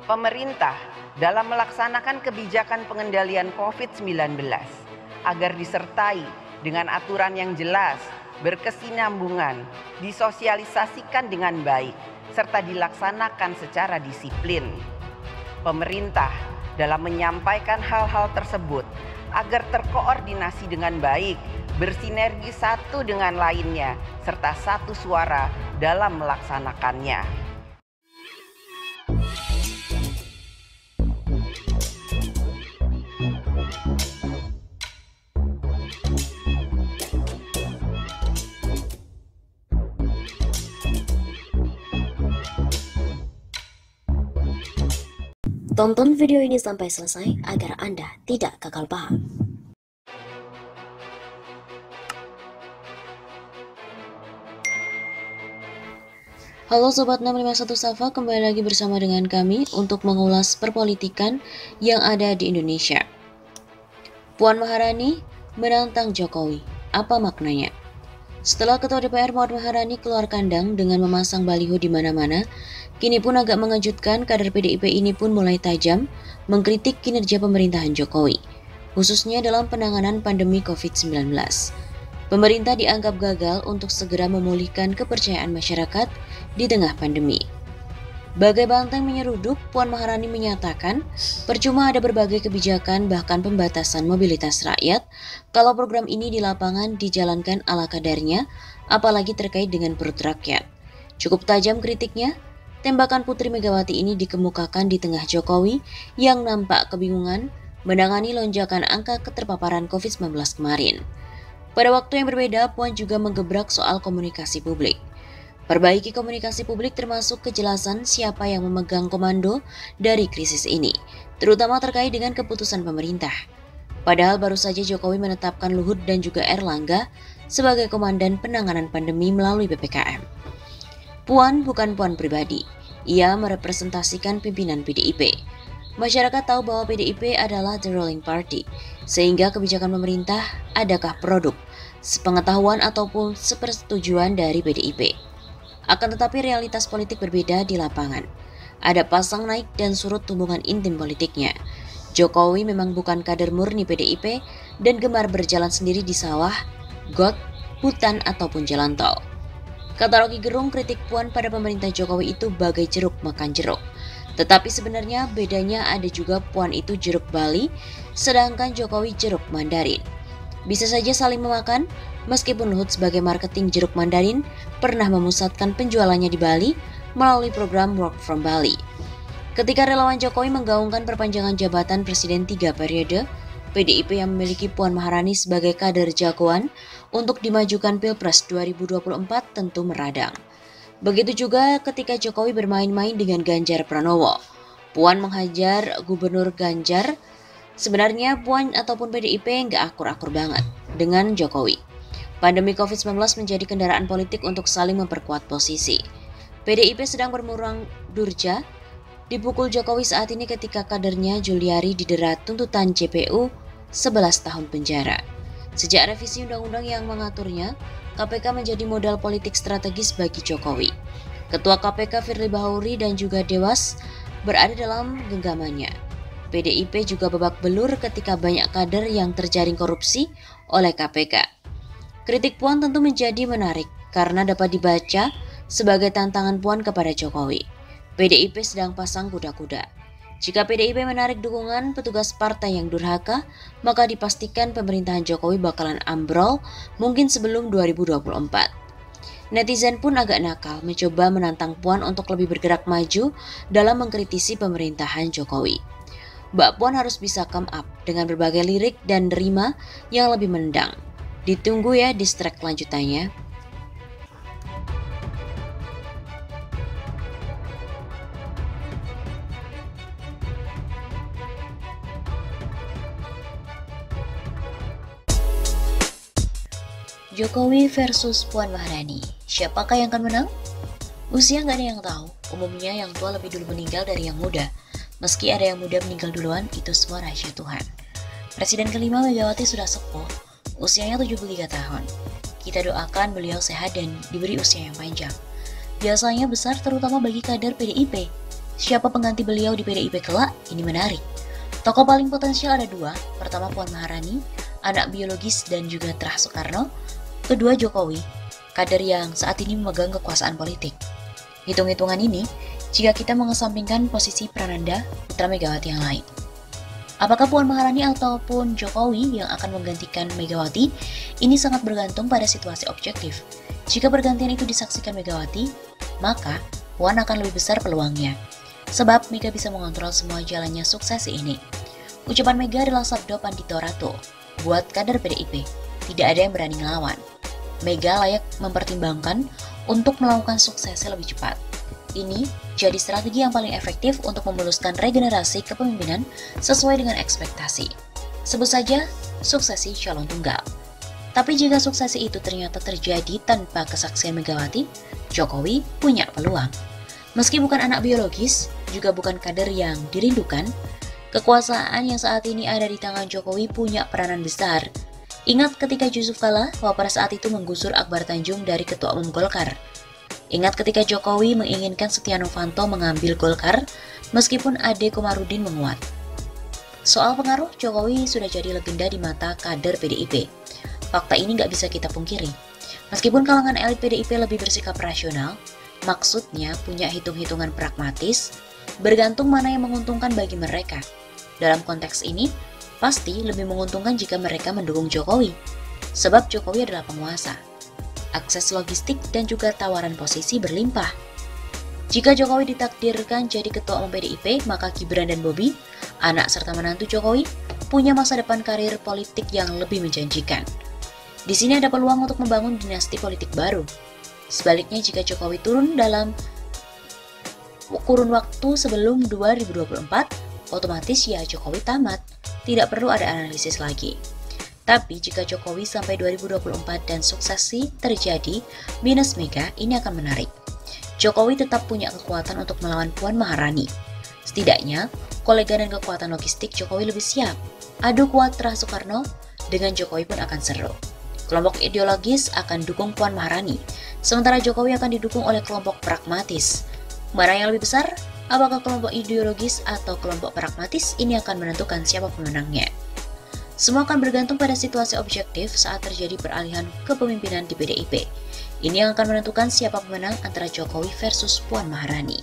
pemerintah dalam melaksanakan kebijakan pengendalian COVID-19 agar disertai dengan aturan yang jelas, berkesinambungan, disosialisasikan dengan baik, serta dilaksanakan secara disiplin. Pemerintah dalam menyampaikan hal-hal tersebut agar terkoordinasi dengan baik, bersinergi satu dengan lainnya, serta satu suara dalam melaksanakannya. Tonton video ini sampai selesai agar Anda tidak gagal paham. Halo Sobat 651 Safa, kembali lagi bersama dengan kami untuk mengulas perpolitikan yang ada di Indonesia. Puan Maharani menantang Jokowi, apa maknanya? Setelah Ketua DPR Puan Maharani keluar kandang dengan memasang baliho di mana-mana, kini pun agak mengejutkan kader PDIP ini pun mulai tajam mengkritik kinerja pemerintahan Jokowi, khususnya dalam penanganan pandemi COVID-19. Pemerintah dianggap gagal untuk segera memulihkan kepercayaan masyarakat di tengah pandemi. Bagai banteng menyeruduk, Puan Maharani menyatakan percuma ada berbagai kebijakan bahkan pembatasan mobilitas rakyat kalau program ini di lapangan dijalankan ala kadarnya, apalagi terkait dengan perut rakyat. Cukup tajam kritiknya, tembakan Putri Megawati ini dikemukakan di tengah Jokowi yang nampak kebingungan menangani lonjakan angka keterpaparan COVID-19 kemarin. Pada waktu yang berbeda, Puan juga menggebrak soal komunikasi publik. Perbaiki komunikasi publik termasuk kejelasan siapa yang memegang komando dari krisis ini, terutama terkait dengan keputusan pemerintah. Padahal baru saja Jokowi menetapkan Luhut dan juga Erlangga sebagai komandan penanganan pandemi melalui PPKM. Puan bukan Puan pribadi, ia merepresentasikan pimpinan PDIP. Masyarakat tahu bahwa PDIP adalah the ruling party, sehingga kebijakan pemerintah adakah produk, sepengetahuan ataupun sepersetujuan dari PDIP. Akan tetapi realitas politik berbeda di lapangan. Ada pasang naik dan surut hubungan intim politiknya. Jokowi memang bukan kader murni PDIP dan gemar berjalan sendiri di sawah, got, hutan ataupun jalan tol. Kata Rocky Gerung, kritik Puan pada pemerintah Jokowi itu bagai jeruk makan jeruk. Tetapi sebenarnya bedanya ada juga Puan itu jeruk Bali, sedangkan Jokowi jeruk Mandarin. Bisa saja saling memakan, meskipun Luhut sebagai marketing jeruk Mandarin pernah memusatkan penjualannya di Bali melalui program Work from Bali. Ketika relawan Jokowi menggaungkan perpanjangan jabatan Presiden 3 periode, PDIP yang memiliki Puan Maharani sebagai kader jagoan untuk dimajukan Pilpres 2024 tentu meradang. Begitu juga ketika Jokowi bermain-main dengan Ganjar Pranowo. Puan menghajar Gubernur Ganjar. Sebenarnya Puan ataupun PDIP nggak akur-akur banget dengan Jokowi. Pandemi COVID-19 menjadi kendaraan politik untuk saling memperkuat posisi. PDIP sedang bermurang durja, dipukul Jokowi saat ini ketika kadernya Juliari didera tuntutan JPU 11 tahun penjara. Sejak revisi undang-undang yang mengaturnya, KPK menjadi modal politik strategis bagi Jokowi. Ketua KPK Firly Bahuri dan juga Dewas berada dalam genggamannya. PDIP juga babak belur ketika banyak kader yang terjaring korupsi oleh KPK. Kritik Puan tentu menjadi menarik karena dapat dibaca sebagai tantangan Puan kepada Jokowi. PDIP sedang pasang kuda-kuda. Jika PDIP menarik dukungan petugas partai yang durhaka, maka dipastikan pemerintahan Jokowi bakalan ambrol mungkin sebelum 2024. Netizen pun agak nakal mencoba menantang Puan untuk lebih bergerak maju dalam mengkritisi pemerintahan Jokowi. Mbak Puan harus bisa come up dengan berbagai lirik dan rima yang lebih mendang. Ditunggu ya di track lanjutannya. Jokowi versus Puan Maharani, siapakah yang akan menang? Usia nggak ada yang tahu, umumnya yang tua lebih dulu meninggal dari yang muda. Meski ada yang muda meninggal duluan, itu semua rahasia Tuhan. Presiden kelima Megawati sudah sepuh, usianya 73 tahun. Kita doakan beliau sehat dan diberi usia yang panjang. Biasanya besar terutama bagi kader PDIP. siapa pengganti beliau di PDIP kelak? Ini menarik. Tokoh paling potensial ada dua, pertama Puan Maharani, anak biologis dan juga Terah Soekarno, kedua Jokowi, kader yang saat ini memegang kekuasaan politik. Hitung-hitungan ini, jika kita mengesampingkan posisi Prananda, putra Megawati yang lain. Apakah Puan Maharani ataupun Jokowi yang akan menggantikan Megawati? Ini sangat bergantung pada situasi objektif. Jika pergantian itu disaksikan Megawati, maka Puan akan lebih besar peluangnya. Sebab Mega bisa mengontrol semua jalannya suksesi ini. Ucapan Mega adalah sabdo Pandito Ratu. Buat kader PDIP, tidak ada yang berani ngelawan. Mega layak mempertimbangkan untuk melakukan suksesi lebih cepat. Ini jadi strategi yang paling efektif untuk memuluskan regenerasi kepemimpinan sesuai dengan ekspektasi. Sebut saja suksesi calon tunggal. Tapi jika suksesi itu ternyata terjadi tanpa kesaksian Megawati, Jokowi punya peluang. Meski bukan anak biologis, juga bukan kader yang dirindukan, kekuasaan yang saat ini ada di tangan Jokowi punya peranan besar. Ingat ketika Yusuf Kala, Wapres saat itu menggusur Akbar Tanjung dari Ketua Umum Golkar. Ingat ketika Jokowi menginginkan Setia Novanto mengambil Golkar, meskipun Ade Komarudin menguat. Soal pengaruh, Jokowi sudah jadi legenda di mata kader PDIP. Fakta ini nggak bisa kita pungkiri. Meskipun kalangan elit PDIP lebih bersikap rasional, maksudnya punya hitung-hitungan pragmatis, bergantung mana yang menguntungkan bagi mereka. Dalam konteks ini, pasti lebih menguntungkan jika mereka mendukung Jokowi, sebab Jokowi adalah penguasa. Akses logistik dan juga tawaran posisi berlimpah. Jika Jokowi ditakdirkan jadi ketua umum PDIP, maka Gibran dan Bobi, anak serta menantu Jokowi, punya masa depan karir politik yang lebih menjanjikan. Di sini ada peluang untuk membangun dinasti politik baru. Sebaliknya jika Jokowi turun dalam kurun waktu sebelum 2024, otomatis ya Jokowi tamat. Tidak perlu ada analisis lagi. Tapi jika Jokowi sampai 2024 dan suksesi terjadi minus Mega, ini akan menarik. Jokowi tetap punya kekuatan untuk melawan Puan Maharani. Setidaknya, kolega dan kekuatan logistik Jokowi lebih siap. Adu kuat Terah Soekarno dengan Jokowi pun akan seru. Kelompok ideologis akan dukung Puan Maharani, sementara Jokowi akan didukung oleh kelompok pragmatis. Mana yang lebih besar? Apakah kelompok ideologis atau kelompok pragmatis? Ini akan menentukan siapa pemenangnya. Semua akan bergantung pada situasi objektif saat terjadi peralihan kepemimpinan di PDIP. Ini yang akan menentukan siapa pemenang antara Jokowi versus Puan Maharani.